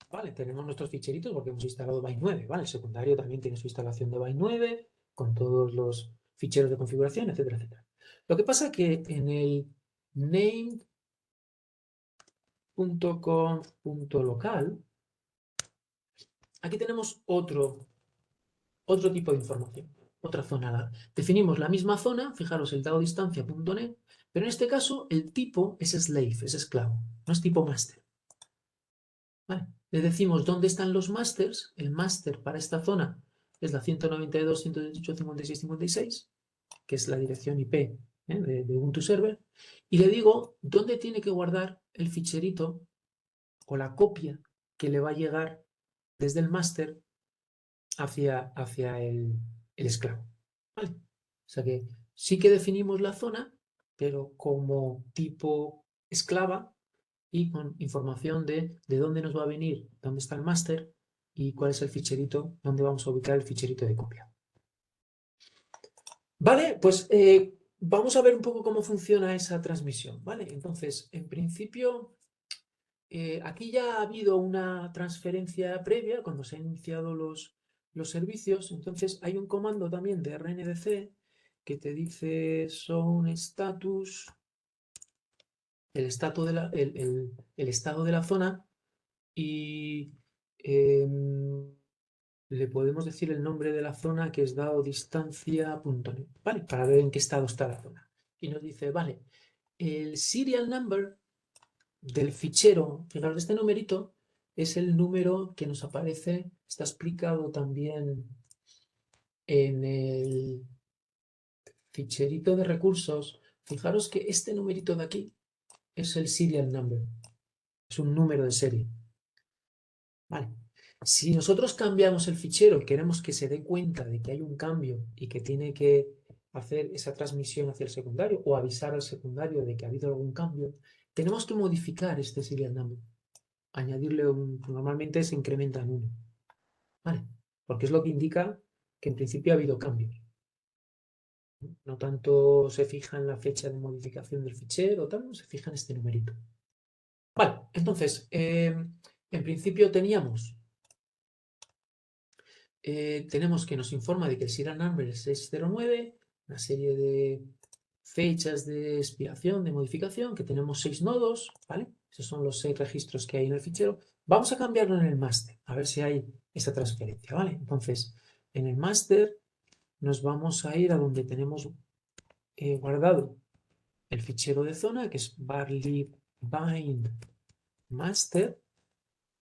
Vale, tenemos nuestros ficheritos porque hemos instalado bind 9, ¿vale? El secundario también tiene su instalación de bind 9 con todos los ficheros de configuración, etcétera, etcétera. Lo que pasa que en el name.com.local aquí tenemos otro tipo de información, otra zona. Definimos la misma zona, fijaros el dado distancia.net, pero en este caso el tipo es slave, es esclavo, no es tipo master. ¿Vale? Le decimos dónde están los masters. El master para esta zona es la 192.168.56.56, que es la dirección IP de Ubuntu Server, y le digo dónde tiene que guardar el ficherito o la copia que le va a llegar desde el master hacia el esclavo. ¿Vale? O sea que sí que definimos la zona, pero como tipo esclava y con información de dónde nos va a venir, dónde está el máster y cuál es el ficherito, dónde vamos a ubicar el ficherito de copia. Vale, pues vamos a ver un poco cómo funciona esa transmisión. Vale, entonces, en principio, aquí ya ha habido una transferencia previa cuando se han iniciado los servicios. Entonces, hay un comando también de RNDC que te dice son status, el estado de la zona y le podemos decir el nombre de la zona que es dado distancia.net, ¿vale? Para ver en qué estado está la zona. Y nos dice, vale, el serial number del fichero, fijaros, este numerito es el número que nos aparece, está explicado también en el ficherito de recursos. Fijaros que este numerito de aquí es el serial number, es un número de serie. Vale. Si nosotros cambiamos el fichero y queremos que se dé cuenta de que hay un cambio y que tiene que hacer esa transmisión hacia el secundario o avisar al secundario de que ha habido algún cambio, tenemos que modificar este serial number. Añadirle normalmente se incrementa en 1. ¿Vale? Porque es lo que indica que en principio ha habido cambios. No tanto se fija en la fecha de modificación del fichero, tal, se fija en este numerito. Vale, entonces, en principio tenemos que nos informa de que el serial number es 609, una serie de fechas de expiración, de modificación, que tenemos 6 nodos, ¿vale? Esos son los 6 registros que hay en el fichero. Vamos a cambiarlo en el master, a ver si hay esa transferencia, ¿vale? Entonces, en el master nos vamos a ir a donde tenemos guardado el fichero de zona, que es varlib bind master,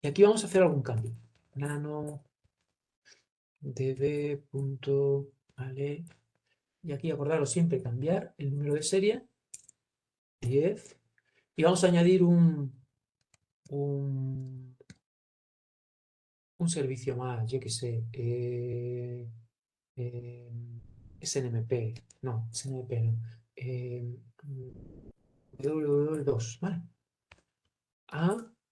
y aquí vamos a hacer algún cambio. Nano db. Vale. Y aquí acordaros siempre cambiar el número de serie 10 y vamos a añadir un servicio más, yo que sé, SNMP, no, SNMP no, www2, ¿vale?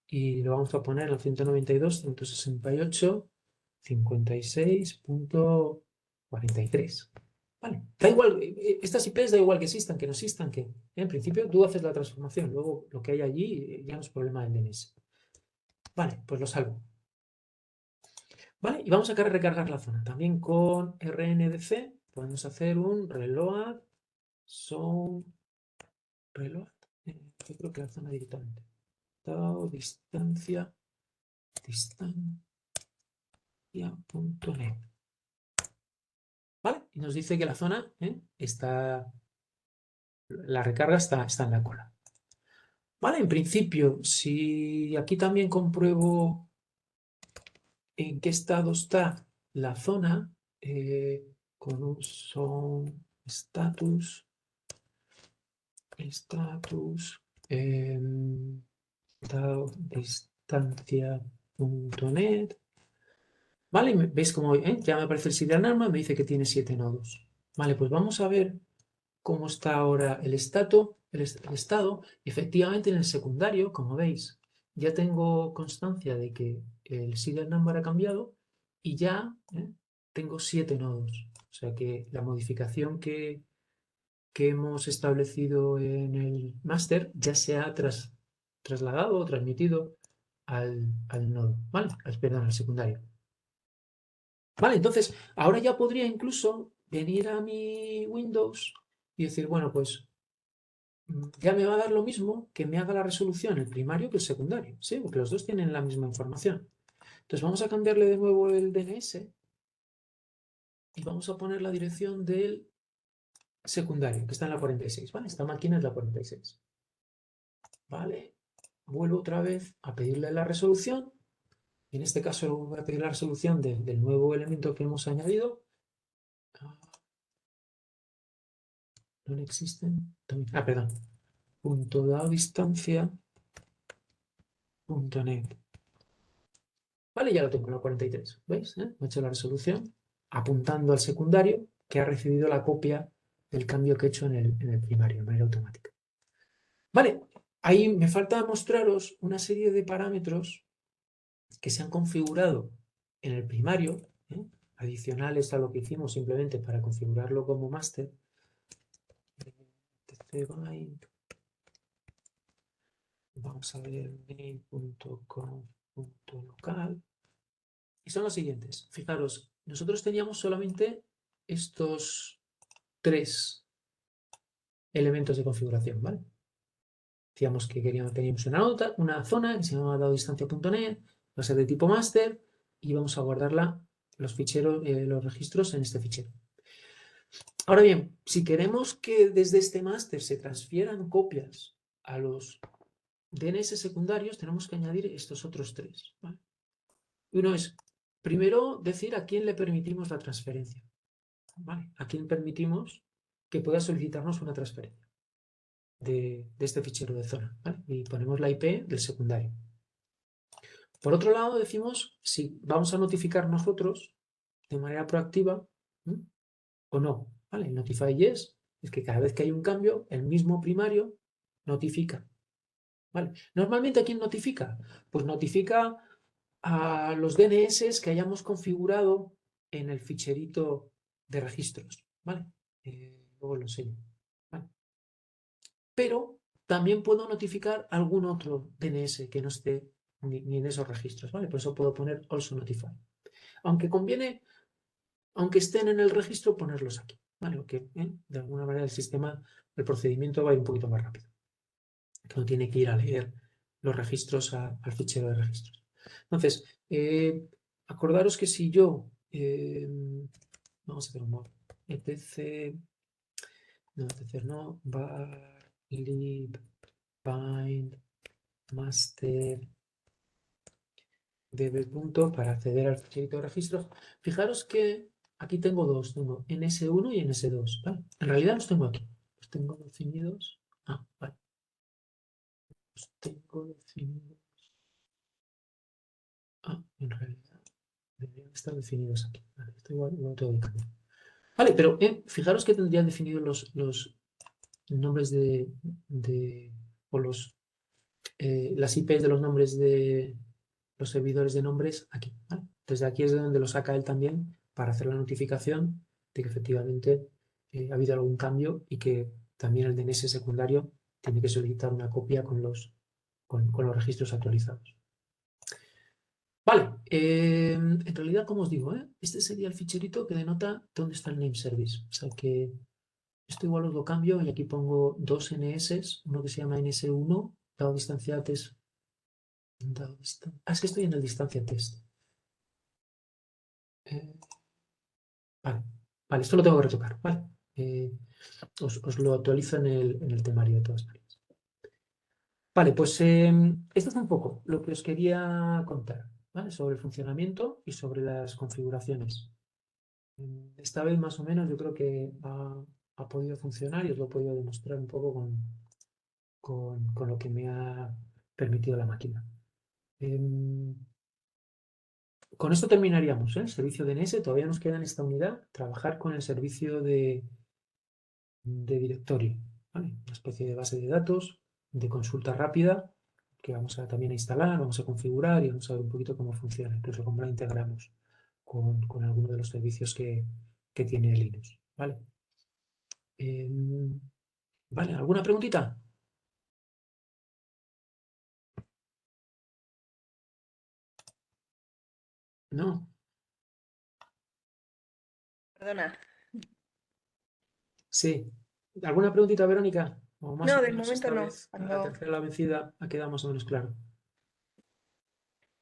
Y lo vamos a poner al 192.168.56.43. ¿Vale? Da igual, estas IPs da igual que existan, que no existan, que en principio tú haces la transformación, luego lo que hay allí ya no es problema del DNS. Vale, pues lo salvo. ¿Vale? Y vamos a recargar la zona. También con RNDC podemos hacer un reload, reload, yo creo que la zona directamente. Distancia, distancia.net. ¿Vale? Y nos dice que la zona está, la recarga está en la cola. ¿Vale? En principio, si aquí también compruebo en qué estado está la zona, con un son status, distancia.net. ¿Vale? ¿Veis cómo ya me aparece el serial number? Me dice que tiene 7 nodos. Vale, pues vamos a ver cómo está ahora el estado. Efectivamente, en el secundario, como veis, ya tengo constancia de que el serial number ha cambiado y ya tengo 7 nodos. O sea que la modificación que hemos establecido en el máster ya se ha trasladado o transmitido al nodo, ¿vale? Perdón, al secundario. Vale, entonces ahora ya podría incluso venir a mi Windows y decir, bueno, pues ya me va a dar lo mismo que me haga la resolución el primario que el secundario, ¿sí? Porque los dos tienen la misma información. Entonces vamos a cambiarle de nuevo el DNS y vamos a poner la dirección del secundario, que está en la 46, ¿vale? Esta máquina es la 46. Vale, vuelvo otra vez a pedirle la resolución. Y en este caso voy a pedir la resolución del nuevo elemento que hemos añadido. No existen. Perdón. Punto dado distancia. .net. Vale, ya lo tengo en la 43. ¿Veis? Me he hecho la resolución apuntando al secundario que ha recibido la copia del cambio que he hecho en el primario, de manera automática. Vale, ahí me falta mostraros una serie de parámetros que se han configurado en el primario, adicionales a lo que hicimos simplemente para configurarlo como máster. Vamos a ver main.com.local. Y son los siguientes. Fijaros, nosotros teníamos solamente estos 3 elementos de configuración, ¿vale? Decíamos que teníamos una zona que se llamaba dadodistancia.net, va a ser de tipo master y vamos a guardarla, los ficheros, los registros en este fichero. Ahora bien, si queremos que desde este master se transfieran copias a los DNS secundarios, tenemos que añadir estos otros 3, ¿vale? Uno es, primero, decir a quién le permitimos la transferencia, ¿vale? A quién permitimos que pueda solicitarnos una transferencia de este fichero de zona, ¿vale? Y ponemos la IP del secundario. Por otro lado, decimos si vamos a notificar nosotros de manera proactiva o no, ¿vale? El notify yes es que cada vez que hay un cambio, el mismo primario notifica, ¿vale? Normalmente, ¿a quién notifica? Pues notifica a los DNS que hayamos configurado en el ficherito de registros, ¿vale? Luego lo enseño, ¿vale? Pero también puedo notificar algún otro DNS que no esté ni en esos registros, ¿vale? Por eso puedo poner also notify. Aunque conviene, aunque estén en el registro, ponerlos aquí, ¿vale? O que de alguna manera el sistema, el procedimiento va a ir un poquito más rápido, que no tiene que ir a leer los registros al fichero de registros. Entonces, acordaros que si yo, vamos a hacer un modo, etc, no, var lib bind master db punto para acceder al ficherito de registros. Fijaros que aquí tengo dos, tengo ns1 y ns2, ¿vale? En realidad los tengo aquí, los tengo definidos. Vale. Los tengo definidos. En realidad deberían estar definidos aquí. Vale, esto igual no lo tengo que cambiar. Vale, pero fijaros que tendrían definidos los nombres o las IPs de los nombres de los servidores de nombres aquí, ¿vale? Desde aquí es de donde lo saca él también para hacer la notificación de que efectivamente ha habido algún cambio y que también el DNS secundario tiene que solicitar una copia con los registros actualizados. Vale, en realidad, como os digo, este sería el ficherito que denota dónde está el name service. O sea que esto igual os lo cambio y aquí pongo dos NS, uno que se llama NS1, dado distancia test. Es que estoy en el distancia test. Vale, esto lo tengo que retocar, ¿vale? Os lo actualizo en el temario de todas maneras. Vale, pues esto es un poco lo que os quería contar, ¿vale? Sobre el funcionamiento y sobre las configuraciones. Esta vez más o menos yo creo que ha podido funcionar y os lo he podido demostrar un poco con lo que me ha permitido la máquina. Con esto terminaríamos, el servicio DNS. Todavía nos queda en esta unidad trabajar con el servicio de directorio, ¿vale? Una especie de base de datos de consulta rápida que vamos a también a instalar, vamos a configurar y vamos a ver un poquito cómo funciona, incluso cómo la integramos con alguno de los servicios que tiene Linux, ¿vale? ¿Vale? ¿Alguna preguntita? ¿No? Perdona. Sí. ¿Alguna preguntita, Verónica? O más No, o de menos momento esta no. vez, a la tercera la vencida, ha quedado más o menos claro.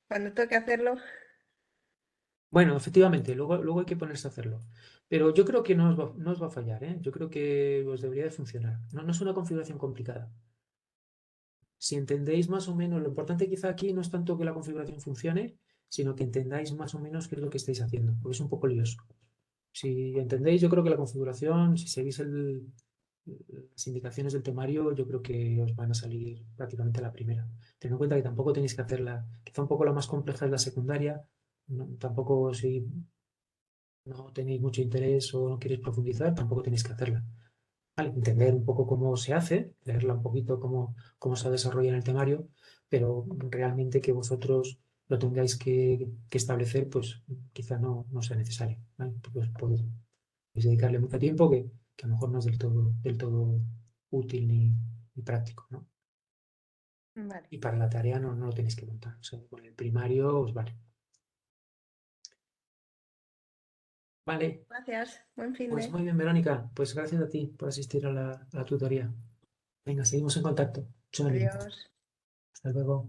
Cuando toque hacerlo, Bueno, efectivamente, luego hay que ponerse a hacerlo. Pero yo creo que no os va a fallar, ¿eh? Yo creo que os debería de funcionar. No es una configuración complicada. Si entendéis más o menos, lo importante quizá aquí no es tanto que la configuración funcione, sino que entendáis más o menos qué es lo que estáis haciendo, porque es un poco lioso. Si entendéis, yo creo que la configuración, si seguís las indicaciones del temario, yo creo que os van a salir prácticamente a la primera. Tened en cuenta que tampoco tenéis que hacerla, quizá un poco la más compleja es la secundaria, tampoco si no tenéis mucho interés o no queréis profundizar, tampoco tenéis que hacerla. ¿Vale? Entender un poco cómo se hace, leerla un poquito cómo se desarrolla en el temario, pero realmente que vosotros lo tengáis que establecer, pues quizá no sea necesario. ¿Vale? Porque podéis dedicarle mucho tiempo que a lo mejor no es del todo útil ni práctico, ¿no? vale. Y para la tarea no lo tenéis que montar. O sea, con el primario os vale. Vale, Gracias. Buen fin pues de. muy bien, Verónica. Pues gracias a ti por asistir a la tutoría. Venga, seguimos en contacto. Mucho ánimo. Adiós. Hasta luego.